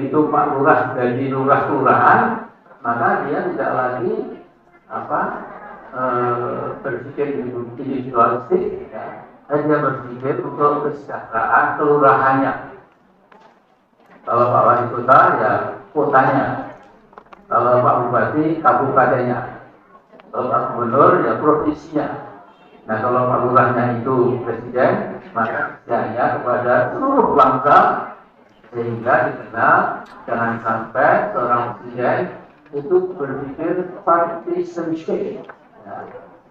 begitu Pak Lurah jadi lurah kelurahan, maka dia tidak lagi berpikir individualistik, ya. Dia berpikir untuk kesejahteraan kelurahannya. Kalau Pak Wali Kota ya kotanya, kalau Pak Bupati kabupatennya, kalau Pak Gubernur ya provinsinya. Nah kalau Pak Lurahnya itu presiden, maka kerjanya kepada seluruh bangsa, sehingga dikenal jangan sampai seorang presiden itu berpikir partisanship, ya,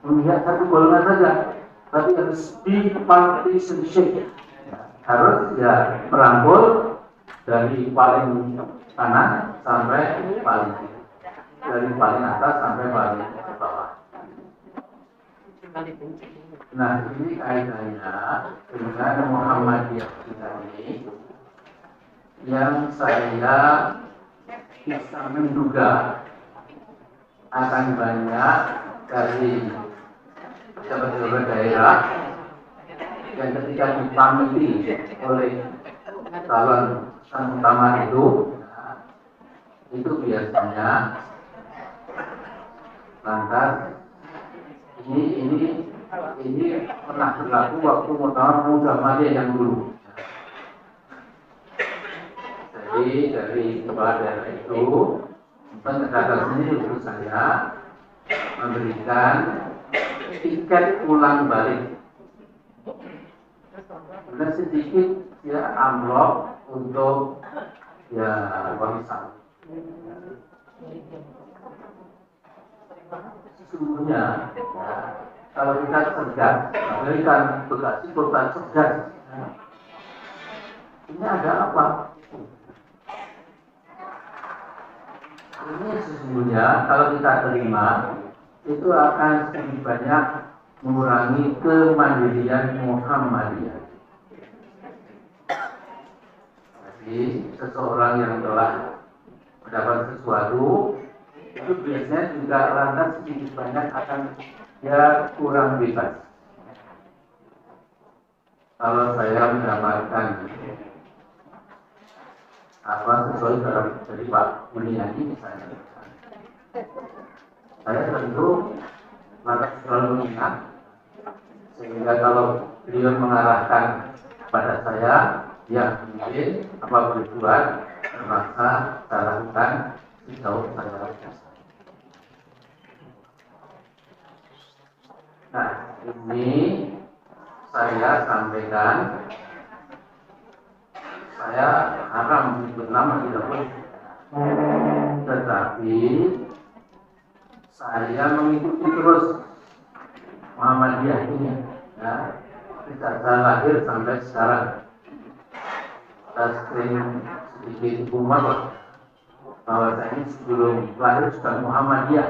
melihat satu golongan saja, tapi harus bipartisanship, ya, harus ya merangkul dari paling kanan sampai paling kiri, dari paling atas sampai paling bawah. Nah ini kaitannya dengan Muhammadiyah kita ini, yang saya bisa menduga akan banyak dari pejabat-pejabat daerah yang ketika dipamili oleh calon utama itu biasanya lantas ini pernah berlaku waktu Muhammadiyah yang dulu. Jadi dari kepala daerah itu pendekatan sendiri untuk saya memberikan tiket pulang balik. Kemudian sedikit ya amplop untuk ya warisan. Sesungguhnya ya, kalau kita cerdas, berikan Bekasi kota cerdas. Ini ada apa? Ini sesungguhnya kalau kita terima itu akan sedikit banyak mengurangi kemandirian Muhammadiyah. Jadi seseorang yang telah mendapat sesuatu itu biasanya juga lantas sedikit banyak akan dia kurang bebas. Kalau saya mendapatkan sesuai dari Pak Mulyadi misalnya, saya tentu selalu mengingat, sehingga kalau beliau mengarahkan pada saya, ya mungkin apa boleh buat, terpaksa saya lakukan sejauh saya bisa. Nah ini saya sampaikan, saya haram menyebut nama tidak boleh, tetapi saya mengikuti terus Muhammadiyah ini, ya, sejak saya lahir sampai sekarang. Saya sering sedikit umar bahwa saya ini sebelum lahir sudah Muhammadiyah,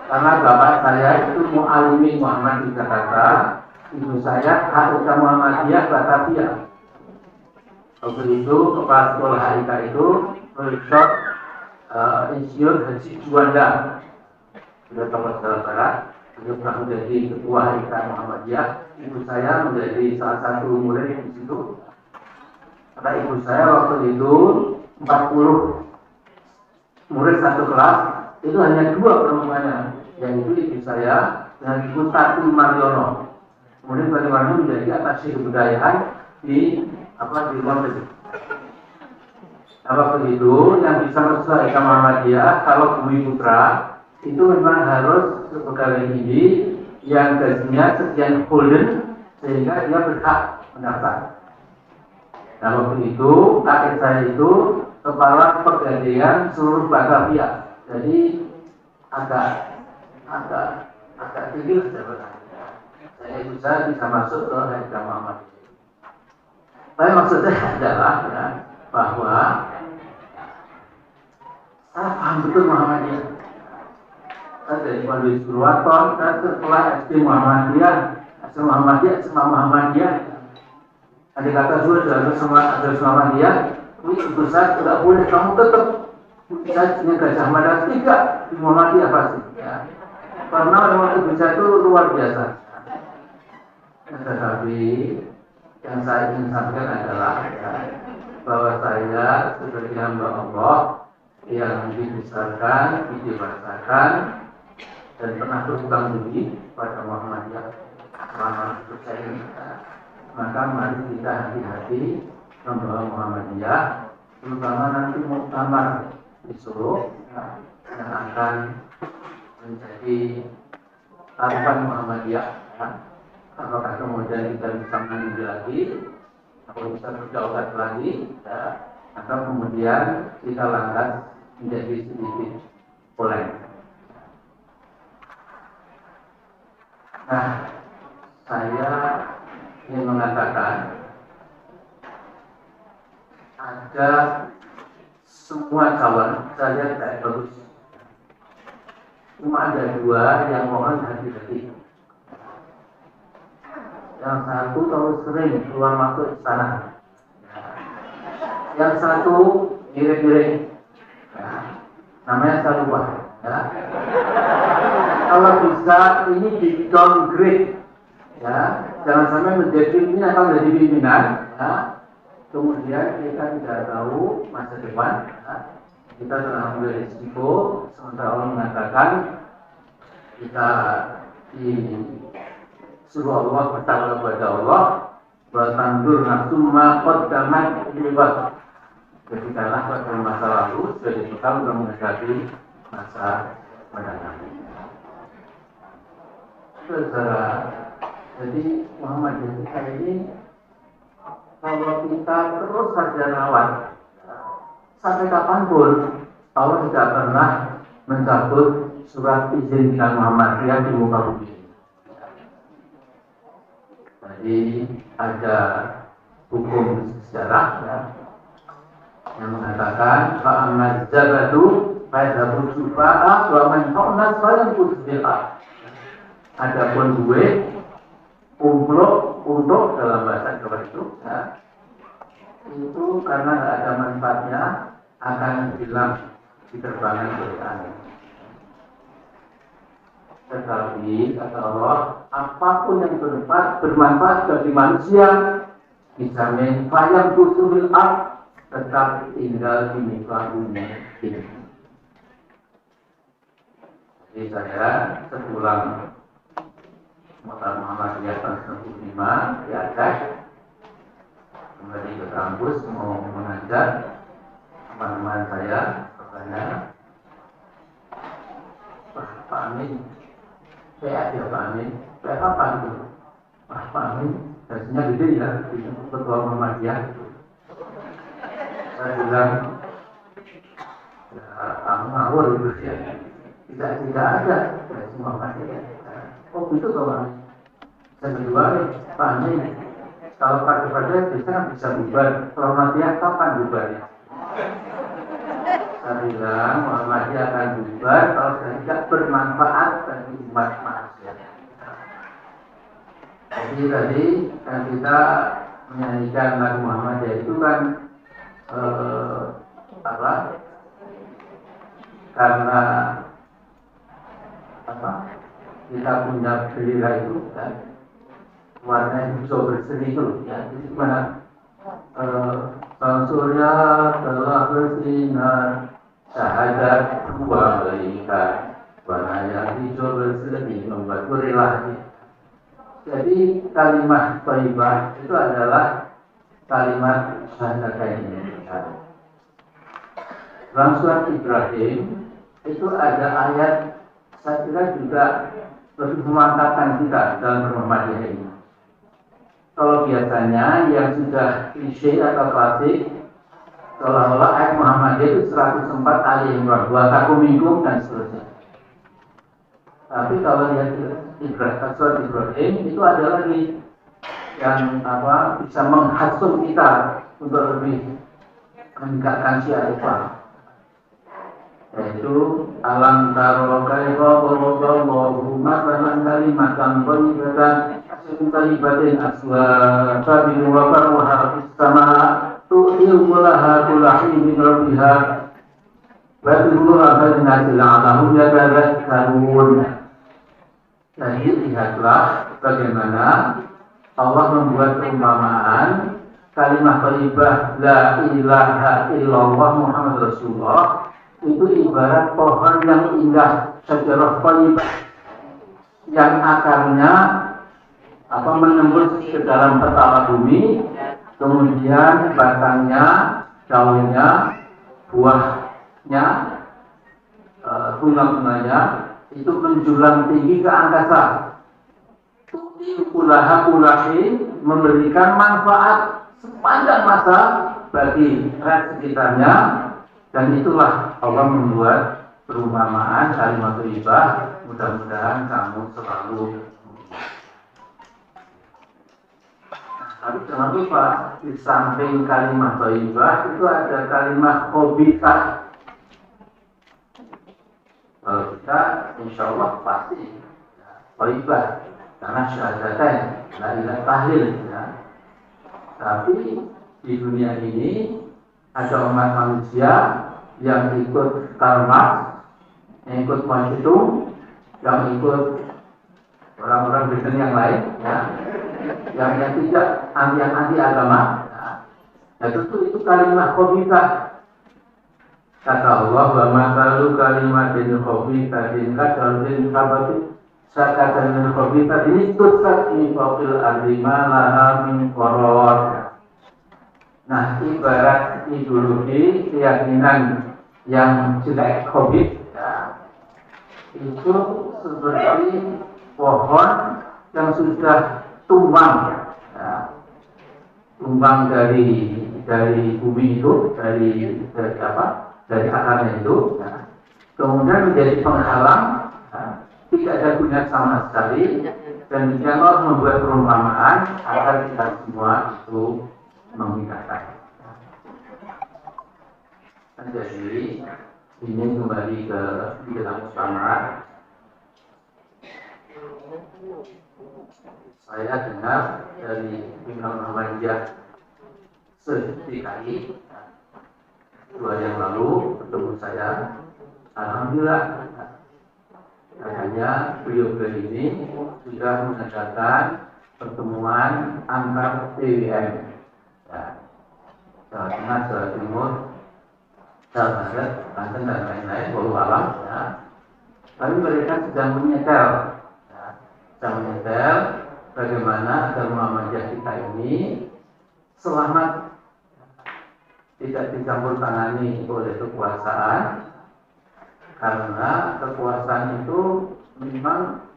karena bapak saya itu mu'alimi Muhammad di Jakarta, ibu saya HIK Muhammadiyah Batavia. Waktu itu kepala sekolah HIK itu Profesor Insinyur Haji Juanda, sudah tokoh Jawa Barat. Beliau pernah menjadi ketua HIK Muhammadiyah. Ibu saya menjadi salah satu murid di situ. Kata ibu saya waktu itu 40 murid satu kelas, itu hanya 2 perempuannya, yaitu ibu saya dan ibu Tati Mariono. Kemudian bagaimana menjadi atas kebudayaan di luar negeri. Apa begitu yang bisa masuk HIK Muhammadiyah kalau Bumi Putra itu memang harus pegawai tinggi yang gajinya sekian golden sehingga dia berhak mendaftar. Nah waktu itu kakek saya itu kepala pegadaian seluruh Batavia, jadi agak tinggi lah jabatannya. Saya ibu saya bisa masuk ke HIK Muhammadiyah. Tapi maksudnya adalah ya, bahwa saya paham betul Muhammadiyah. Saya dari Pondok Purwaton, saya setelah SD Muhammadiyah, semua Muhammadiyah. Ada kata sudah semua ada Muhammadiyah. Ini ibu saya tidak boleh, kamu tetap saya punya Gajah Mada 3 di Muhammadiyah pasti. Ya. Karena memang ibu saya itu luar biasa. Tetapi yang saya ingin sampaikan adalah ya, bahwa saya sebagai hamba Allah yang dibesarkan, didewasakan, dan pernah berhutang budi pada Muhammadiyah selama hidup saya, maka mari kita hati-hati membawa Muhammadiyah, terutama nanti muktamar di Solo yang akan menjadi taruhan Muhammadiyah. Apakah kemudian kita bisa mengambil lagi atau bisa berdaulat lagi, atau kemudian kita lantas menjadi sedikit oleng. Nah, saya ingin mengatakan ada semua calon saya tidak bagus, cuma ada dua yang mohon hati-hati. Yang satu terlalu sering keluar masuk istana, yang satu mirip-mirip, namanya Salubah. Kalau bisa ini di downgrade, jangan sampai menjadi ini akan menjadi pimpinan. Kemudian kita tidak tahu masa depan, kita telah ambil risiko. Sementara Allah mengatakan kita disuruh Allah bertakwa kepada Allah, bertandur nafsu maqaddamat liwat. Ketiklah pada masa lalu sudah dibekal untuk menghadapi masa mendatang. Saudara, jadi Muhammadiyah kita ini kalau kita terus saja rawat sampai kapanpun Allah tidak pernah mencabut surat izin dengan Muhammadiyah di muka bumi. Jadi ada hukum sejarah yang mengatakan fa'amad zabadu fa'idhabu sufa'a wa man fa'unas fa'idhabu kusbil'ah. Adapun duit untuk dalam bahasa Jawa itu karena tidak ada manfaatnya akan hilang di terbangan Quran. Tetapi kata Allah, apapun yang bermanfaat bagi manusia dijamin fayam kusubil ard, tetap tinggal di muka bumi ini. Jadi saya sepulang Muktamar Muhammadiyah tahun 1995 di Aceh, kembali ke kampus mau mengajar teman-teman saya, katanya, Pak Amin, saya ya Pak Amin, saya apa itu? Pak Amin, gajinya gede ya, ketua Muhammadiyah. Saya bilang, ya kamu ngawur gitu ya, tidak ada gaji Muhammadiyah. Oh gitu Pak. Saya kedua, Pak Amin, kalau pada biasanya bisa bubar, kalau Muhammadiyah kapan bubarnya? Saya bilang Muhammadiyah akan bubar kalau tidak bermanfaat bagi umat manusia. Jadi tadi kan kita menyanyikan lagu Muhammadiyah itu kan karena kita punya bendera itu kan, warna hijau berseri itu ya. Jadi mana Bang Surya telah bersinar, syahadat dua malaikat, warna yang hijau berseri membuatku rela. Jadi kalimat thayyibah itu adalah kalimat syahadatain. Dalam surat Ibrahim itu ada ayat, saya kira juga lebih memantapkan kita dalam Muhammadiyah ini. Kalau biasanya yang sudah klise atau klasik, seolah-olah ayat Muhammadiyah itu 104 Ali Imran, wa takum minkum dan seterusnya. Tapi kalau lihat surat Ibrahim itu ada lagi yang bisa menghasut kita untuk lebih meningkatkan syiar, yaitu alam taro kaifa Allahu masalan kalimatan thayyibatan kalimatin aswata bil waqar wa harfis sama tu'il laha kulahi min rabbiha wa tu'ilha fadnatil alahum yatadakkarun. Jadi lihatlah bagaimana Allah membuat perumpamaan kalimat thayyibah la ilaha illallah Muhammad Rasulullah itu ibarat pohon yang indah, syajarah thayyibah yang akarnya menembus ke dalam petala bumi, kemudian batangnya, daunnya, buahnya, bunga-bunganya itu menjulang tinggi ke angkasa. Ulaha-ulahi memberikan manfaat sepanjang masa bagi rakyat sekitarnya, dan itulah Allah membuat perumpamaan kalimat thayyibah. Mudah-mudahan kamu selalu. Tapi jangan lupa di samping kalimat thayyibah itu ada kalimat khabithah. Kalau kita insya Allah pasti thayyibah karena syahadatain la ilaha tahlil ya. Tapi di dunia ini ada umat manusia yang ikut Karl Marx, yang ikut Mao Zedong, yang ikut orang-orang Kristen yang lain ya, yang tidak anti agama ya. Ya tentu itu kalimat khabithah. Kata Allah, wa matalu kalimatin khabithatin kadalin kabati sakatan khabithatin tusat min fawqil ardi ma laha min qarar. Nah, ibarat ideologi keyakinan yang jelek khabith ya, itu seperti pohon yang sudah tumbang ya, tumbang dari bumi itu, dari akarnya itu ya. Kemudian menjadi penghalang ya, tidak ada guna sama sekali, dan Allah membuat perumpamaan agar kita semua itu memindahkan. Jadi ini kembali ke dalam muktamar. Saya dengar dari Imam Muhammadiyah seDKI 2 hari yang lalu bertemu saya. Alhamdulillah, katanya beliau ini sudah mengadakan pertemuan antar TWM ya, Jawa Tengah, Jawa Timur, Jawa Barat, Banten dan lain-lain, wallahu alam ya. Tapi mereka sedang menyetel bagaimana agar Muhammadiyah kita ini selamat, tidak dicampur tangani oleh kekuasaan, karena kekuasaan itu memang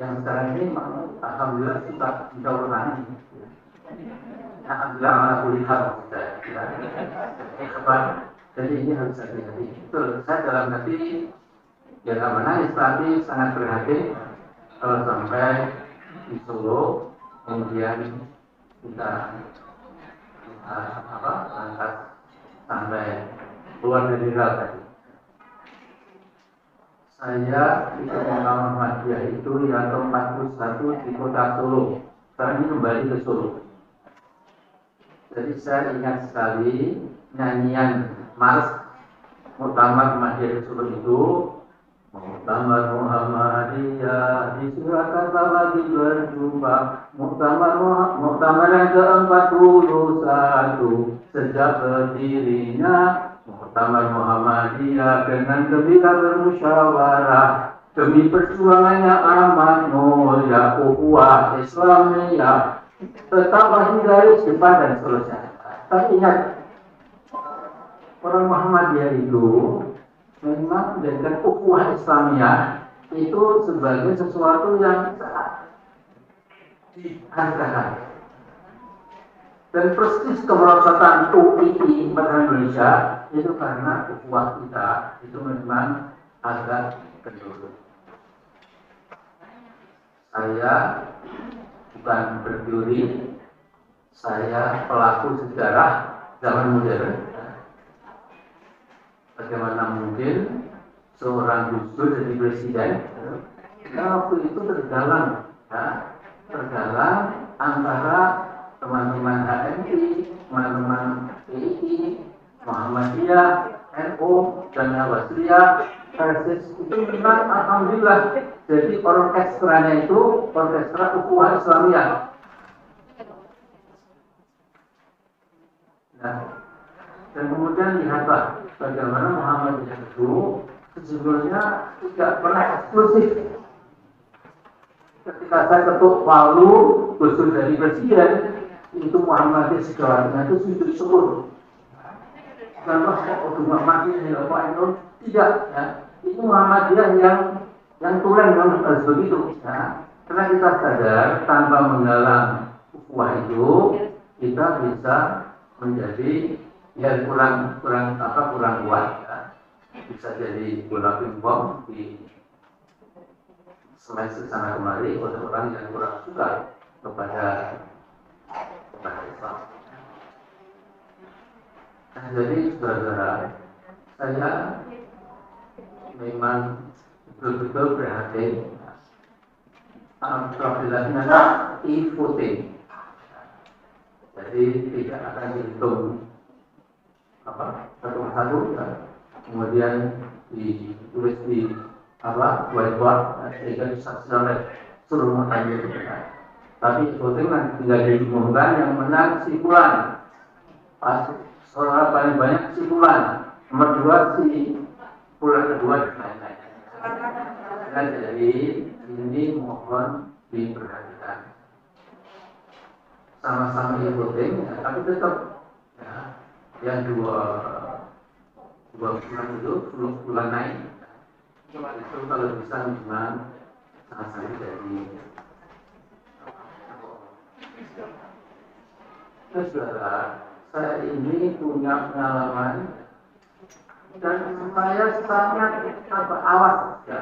yang sekarang ini alhamdulillah sudah dicampur tangani. Alhamdulillah ala kulli hal ya. Jadi ini harus hati-hati. Betul, saya dalam hati ya nggak menangis, tapi sangat prihatin kalau sampai di Solo kemudian kita angkat sampai keluar dari Irak tadi. Saya ikut Muhammadiyah itu ya tahun 41 di kota Solo. Sekarang ini kembali ke Solo. Jadi saya ingat sekali nyanyian Mars Muktamar Muhammadiyah di Solo itu. Muktamar Muhammadiyah di Surakarta lagi berjumpa. Muktamar yang ke-41 sejak berdirinya. Muktamar Muhammadiyah dengan gembira bermusyawarah demi perjuangannya aman mulia ukhuwah Islamiyah tetap lahir dari depan dan seterusnya. Tapi ingat, orang Muhammadiyah itu memang menjadikan ukhuwah Islamiyah itu sebagai sesuatu yang dihargakan. Dan persis kemerosotan UII pada Indonesia itu karena ukhuwah kita itu memang agak kendor. Saya bukan berteori, saya pelaku sejarah zaman modern. Bagaimana mungkin seorang Gus Dur jadi presiden? Karena waktu itu tergalang antara teman-teman HMI, teman-teman PII, Muhammadiyah, NU, dan Nawasriyah, Persis itu memang alhamdulillah jadi orkestranya itu orkestra ukhuwah Islamiyah. Ya. Dan kemudian lihatlah bagaimana Muhammadiyah itu sesungguhnya tidak pernah eksklusif. Ketika saya ketuk Palu, usul dari presiden, itu Muhammadiyah segalanya itu sujud syukur. Contoh Uduma mati di Bapak itu tidak, ya. Itu Muhammadiyah yang tulen yang harus begitu. Ya. Karena kita sadar tanpa menggalang ukhuwah itu kita bisa menjadi ya kurang kuat. Ya. Bisa jadi bola pingpong di selain sana kemari oleh orang yang kurang suka kepada Islam. Nah, jadi saudara, saya memang betul-betul prihatin apabila e-voting. Jadi tidak akan dihitung satu-satu, ya. Kemudian ditulis di whiteboard sehingga disaksikan oleh seluruh masyarakat itu. Tapi voting nanti tinggal diumumkan yang menang si fulan. Pas suara paling banyak si fulan, nomor 2 si fulan kedua dan lain-lain. Nah, jadi ini mohon diperhatikan. Sama-sama voting, ya, tapi tetap ya, yang dua bulan itu 10 bulan naik. Itu kalau bisa memang sama-sama dari saudara, saya ini punya pengalaman dan saya sangat awas ya.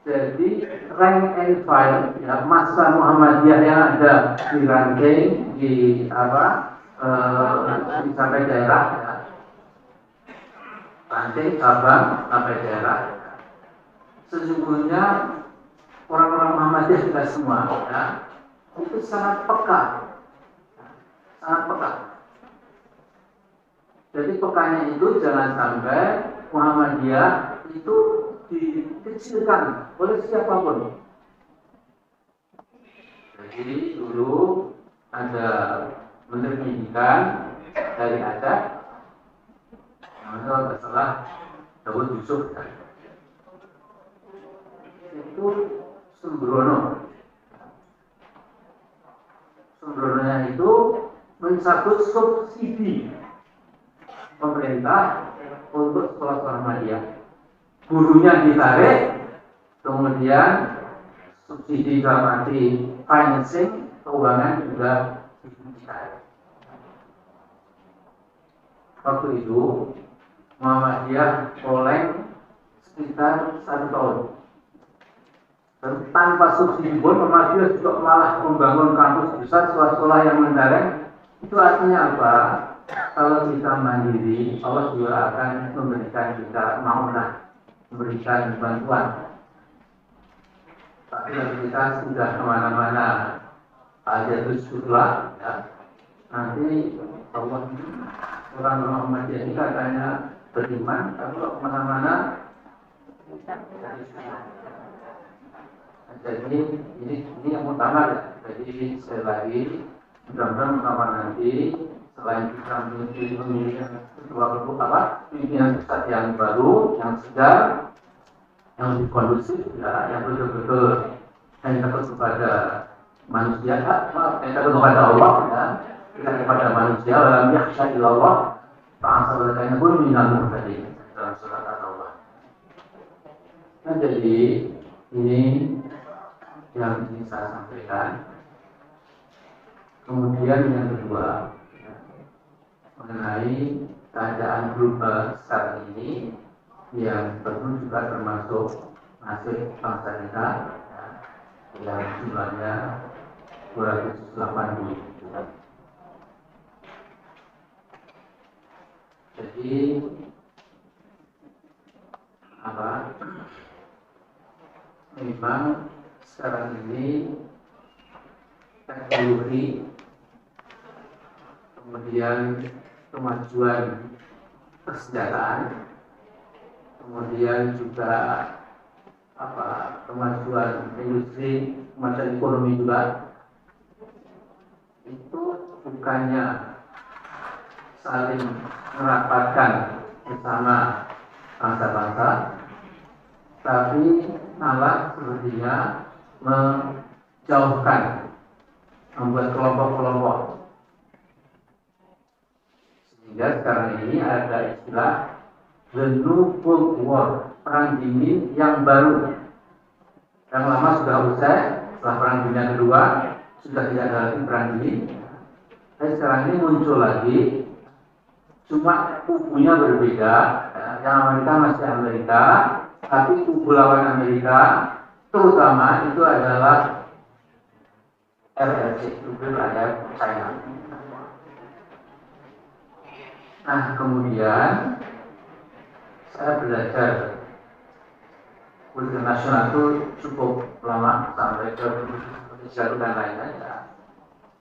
Jadi rank and file ya, masa Muhammadiyah yang ada di ranking di sampai daerah ya. Ranting cabang sampai daerah. Sesungguhnya orang-orang Muhammadiyah tidak semua ya, itu sangat peka. Jadi pekanya itu jangan sampai Muhammadiyah itu dikecilkan oleh siapapun. Jadi dulu ada Menteri Pendidikan dari Aceh, namanya salah Dawud Yusuf, itu Sembrono. Sembrononya itu mencabut subsidi pemerintah untuk sekolah Muhammadiyah. Gurunya ditarik, kemudian subsidi dalam arti financing, keuangan juga ditarik. Waktu itu Muhammadiyah oleng sekitar 1 tahun. Dan tanpa subsidi pun Muhammadiyah juga malah membangun kampus besar, sekolah-sekolah yang mendarat. Itu artinya apa? Kalau kita mandiri, Allah juga akan memberikan kita ma'unah, memberikan bantuan. Tapi kalau kita sudah kemana-mana ada tujuan, ya, nanti Allah orang Muhammadiyah ini katanya beriman, kalau kemana-mana. Jadi ini yang utama ya. Jadi sekali lagi mudah-mudahan utama nanti selain kita memilih kedua pimpinan pusat yang baru, yang segar, yang lebih kondusif, ya, yang betul-betul yang takut kepada manusia, yang takut kepada Allah, ya, tidak kepada manusia, dalam yakhsha illallah, fa'asalakanya pun minal muhtadin dalam surat Allah. Nah, jadi ini yang ingin saya sampaikan. Kemudian yang kedua, mengenai keadaan global saat ini yang tentu juga termasuk nasib bangsa kita, ya, yang jumlahnya 280 juta. Jadi memang sekarang ini teknologi, kemudian kemajuan persenjataan, kemudian juga kemajuan industri, kemajuan ekonomi juga, itu bukannya saling merapatkan bersama bangsa-bangsa, tapi malah sepertinya menjauhkan, membuat kelompok-kelompok. Sehingga sekarang ini ada istilah The New Cold War, perang dingin yang baru. Yang lama sudah usai, setelah perang dunia kedua sudah tidak ada lagi perang dingin. Tapi sekarang ini muncul lagi, cuma kubunya berbeda. Yang Amerika masih Amerika, tapi kubu lawan Amerika terutama itu adalah RRC, kubu rakyat China. Nah, kemudian saya belajar politik nasional itu cukup lama sampai ke jalur dan lain-lain.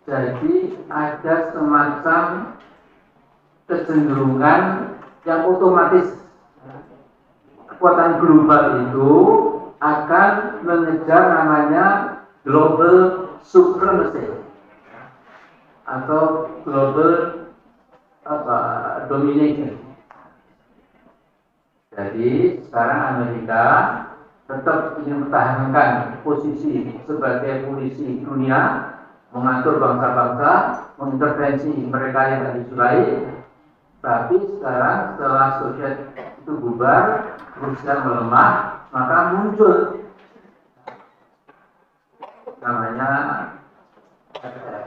Jadi ada semacam kecenderungan yang otomatis kekuatan global itu akan mengejar namanya global supremacy atau global domination. Jadi sekarang Amerika tetap ingin mempertahankan posisi sebagai polisi dunia, mengatur bangsa-bangsa, mengintervensi mereka yang tidak disukai. Tapi sekarang setelah Soviet itu bubar, Rusia melemah, maka muncul namanya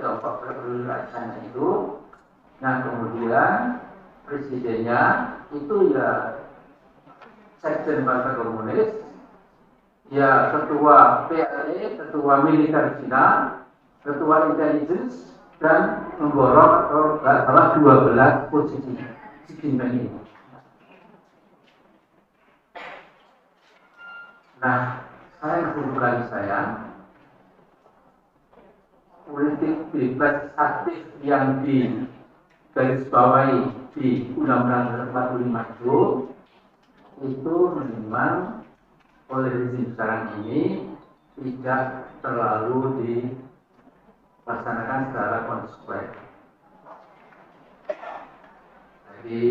Tiongkok China itu. Nah, kemudian presidennya itu ya Sekjen Partai Komunis, ya ketua PLA, ketua militer Cina, ketua intelligence, dan memborok atau nggak salah 12 posisi Xi Jinping ini. Nah, saya bukan saya politik bebas aktif yang digarisbawahi di Undang-Undang 45 itu memang oleh rezim sekarang ini tidak terlalu dilaksanakan secara konsekuen. Jadi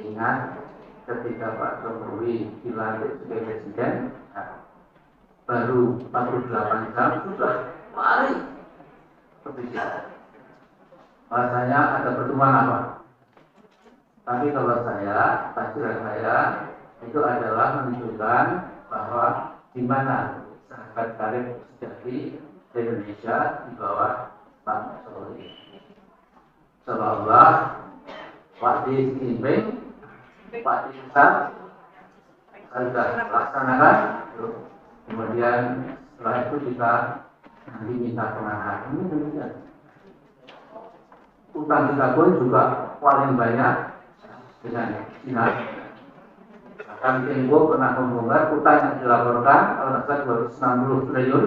ingat ketika Pak Jokowi dilantik sebagai presiden, baru 48 jam sudah lari ke presiden. Rasanya ada pertemuan apa? Tapi kalau saya, pastilah saya itu adalah menunjukkan bahwa di mana sahabat karib sejati Indonesia di bawah Pak Jokowi. Seolah-olah Pak Xi Jinping, Pak Besar sudah laksanakan. Kemudian setelah itu kita nanti minta pengaruh. Ini demikian. Utang kita pun juga paling banyak dengan Cina. Bahkan Tempo pernah membongkar utang yang dilaporkan kalau tidak salah 260 triliun.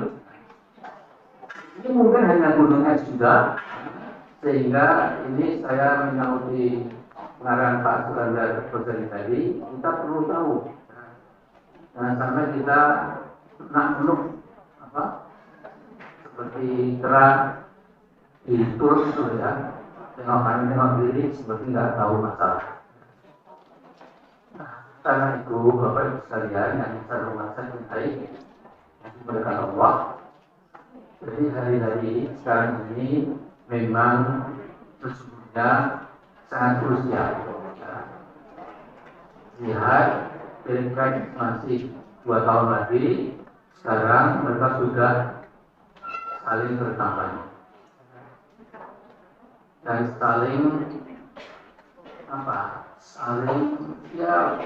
Ini mungkin hanya gunung es juga, sehingga ini saya menyauti pengarahan Pak Suranda Ghazali tadi, kita perlu tahu. Jangan sampai kita nak penuh seperti kerak di turun itu ya, tengok kanan tengok kiri seperti nggak tahu masalah. Karena itu Bapak Ibu sekalian yang saya hormati cintai kepada Allah. Jadi hari-hari sekarang ini memang sesungguhnya sangat krusial. Lihat, Pilpres masih 2 tahun lagi. Sekarang mereka sudah saling berkampanye dan saling ya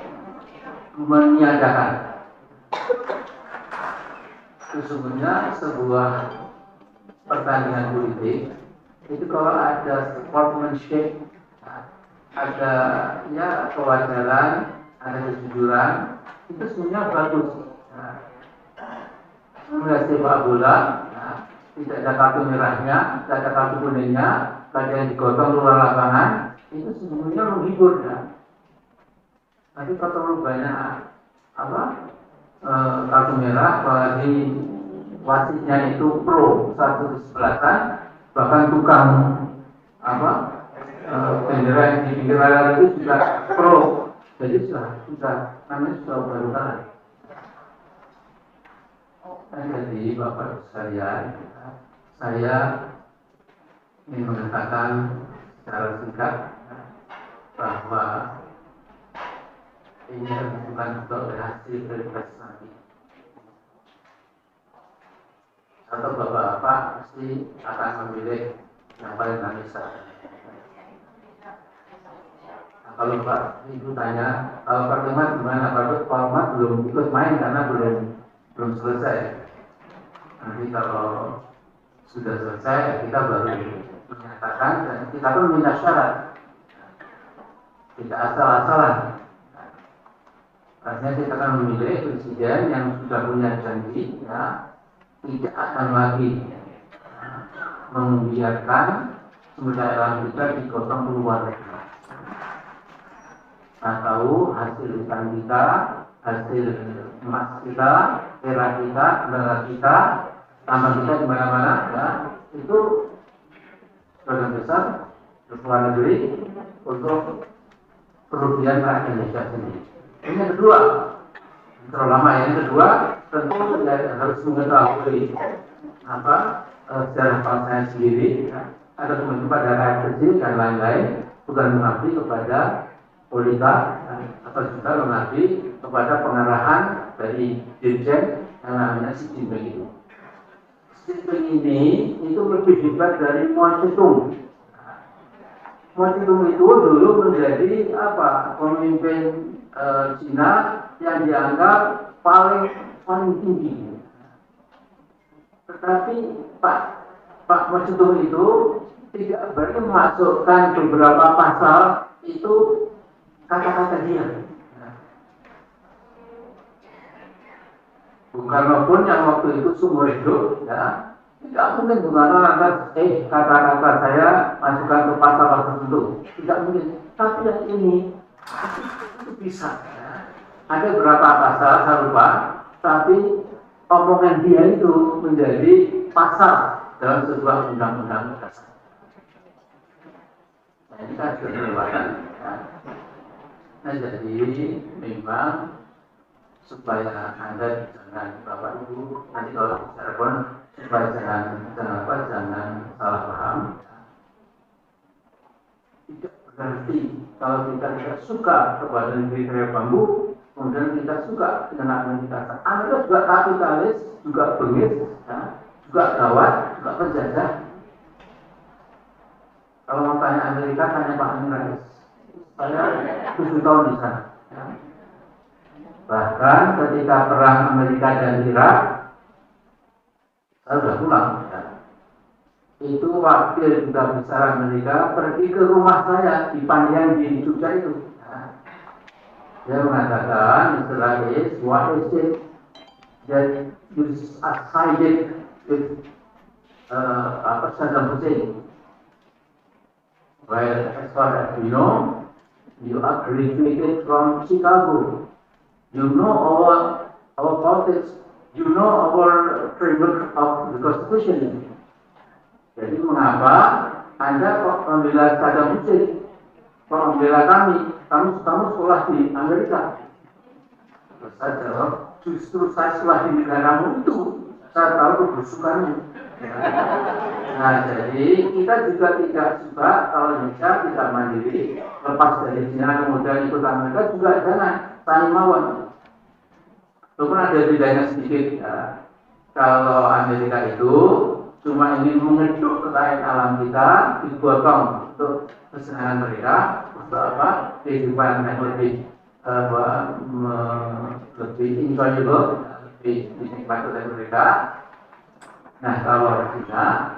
meniadakan. Sesungguhnya sebuah pertandingan politik itu kalau ada sportsmanship, ada ya kewajaran, ada kejujuran, itu sebenarnya bagus. Melihat sepak bola, tidak ada kartu merahnya, tidak ada kartu kuningnya, tidak ada yang digotong luar lapangan, itu sebenarnya menghibur ya. Tapi kalau terlalu banyak kartu merah, apalagi wasitnya itu pro 111-an, bahkan tukang bendera yang di pinggir rel itu juga pro. Jadi sudah namanya sudah ugal-ugalan. Jadi Bapak Ibu sekalian, saya ingin mengatakan secara singkat bahwa ini bukan untuk hasil prestasi. Atau bapak-bapak pasti akan memilih yang paling manis. Nah, kalau Pak Ibu tanya, kalau pertemuan gimana? Kalau format belum ikut main karena belum selesai. Nanti kalau sudah selesai kita baru menyatakan dan kita pun minta syarat. Tidak asal-asalan. Artinya kita akan memilih presiden yang sudah punya janji, ya, tidak akan lagi membiarkan sumber daya alam kita digotong keluar. Kita tahu hasil hutan kita, hasil emas kita, perak kita, negara kita, tambang kita di mana-mana, ya, itu sebagian besar luar negeri untuk kerugian rakyat Indonesia sendiri. Ini yang kedua, terlalu lama. Yang kedua, tentu harus mengetahui apa sejarah bangsanya sendiri, ya. Ada teman pada rakyat kecil dan lain-lain, bukan mengabdi kepada oligark, ya, atau juga mengabdi kepada pengarahan dari dirjen yang namanya Xi Jinping itu. Xi Jinping ini itu lebih hebat dari Mao Zedong. Mao Zedong itu dulu menjadi pemimpin Cina yang dianggap paling tinggi. Tetapi Pak Mao Zedong itu tidak berani memasukkan beberapa pasal itu kata-kata dia. Bung Karno pun yang waktu itu seumur hidup, ya, tidak mungkin Bung Karno lantas kata-kata saya masukkan ke pasal tertentu, tidak mungkin. Tapi yang ini itu bisa. Ya. Ada beberapa pasal saya lupa, tapi omongan dia itu menjadi pasal dalam sebuah undang-undang dasar. Nah, ini kan sudah kelewatan. Ya. Nah, jadi memang supaya Anda jangan Bapak Ibu nanti kalau bicara pun supaya jangan salah paham. Tidak berarti kalau kita tidak suka kepada negeri tirai bambu, kemudian kita suka dengan Amerika. Amerika juga kapitalis, juga bengis, ya, juga gawat, juga penjajah. Kalau mau tanya Amerika, tanya Pak Amin Rais. Saya 7 tahun di sana. Ya. Bahkan ketika perang Amerika dan Irak, saya sudah pulang. Ya. Itu wakil duta besar Amerika pergi ke rumah saya di Pandian di Jogja itu. Ya. Dia mengatakan, istilah is, what is it that you sided with Saddam Hussein? Well, as far as we know, you are graduated from Chicago. You know our politics. You know our framework of the Constitution. Jadi mengapa Anda kok membela Saddam Hussein? Kok membela kami? Kamu sekolah di Amerika. Terus saya jawab, justru saya sekolah di negaramu itu. Saya tahu kebusukanmu. Nah, jadi kita juga tidak suka kalau Indonesia tidak mandiri, lepas dari Cina kemudian ikut Amerika juga jangan saling mawon. Walaupun ada bedanya sedikit, ya. Kalau Amerika itu cuma ingin mengeduk kekayaan alam kita, digotong untuk kesenangan mereka, untuk apa? Kehidupan yang lebih enjoyable, lebih dinikmati oleh mereka. Nah, kalau Cina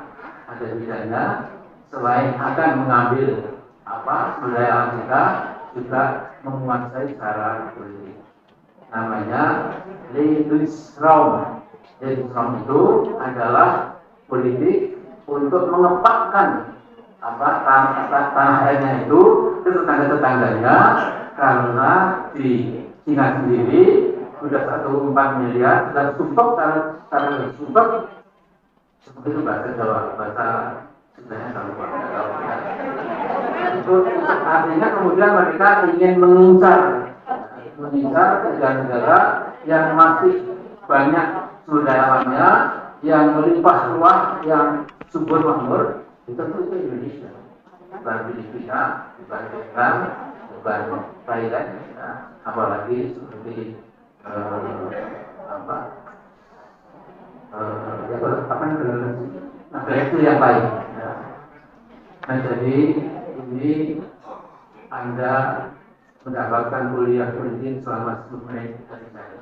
ada bedanya, selain akan mengambil sumber daya alam kita, juga menguasai secara politik. Namanya Lebensraum. Lebensraum itu adalah politik untuk mengepakkan tanah airnya itu ke tetangga-tetangganya, karena di Cina sendiri sudah 1,4 miliar sudah sumpek karena sumpek seperti itu bahasa Jawa, bahasa sebenarnya kalau itu artinya kemudian mereka ingin mengincar negara-negara yang masih banyak sumber daya alamnya, yang melimpah ruah, yang subur makmur, itu Indonesia, bukan Filipina, bukan Vietnam, bukan Thailand, ya. Apalagi seperti negara itu yang lain. Ya. Nah, jadi ini Anda mendapatkan kuliah pendidikan selama 10 menit dari saya.